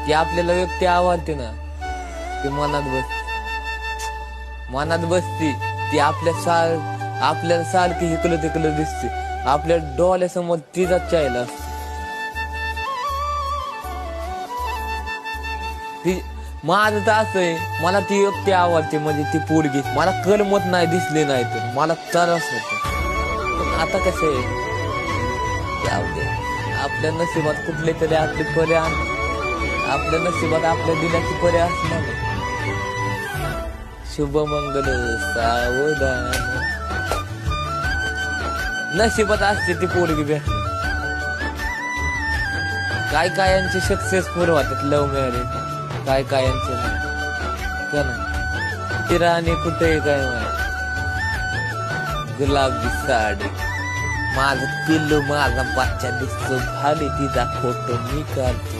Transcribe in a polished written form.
ती आपल्याला व्यक्ती आवडते ना, ती मनात बसती. ती आपल्याला सारखी इकडं तिकडं दिसते. आपल्या डोळ्यासमोर तिचाच चायला असते. ती माझं तर असं आहे, मला ती व्यक्ती आवडते म्हणजे ती पोरगी मला करमत नाही, दिसली नाही तर मला त्रास होतो. पण आता कसं आहे, जाऊ दे, आपल्या नशिबात कुठले तरी आपली परी आपल्या नशिबात आपल्या दिलाची परी असणार. शुभमंगल सावधान, नशिबात असते ती पोरगी भेट. काय कायांचे सक्सेसफुल होतात लव्ह मॅरेज, काय कायांचे नाही ना. ती राणी कुठे काय माहिती, गुलाबी साडी, माझं पिल्लू माझा बच्चा दिसतो, झाली तिचा फोटो मी काढतो.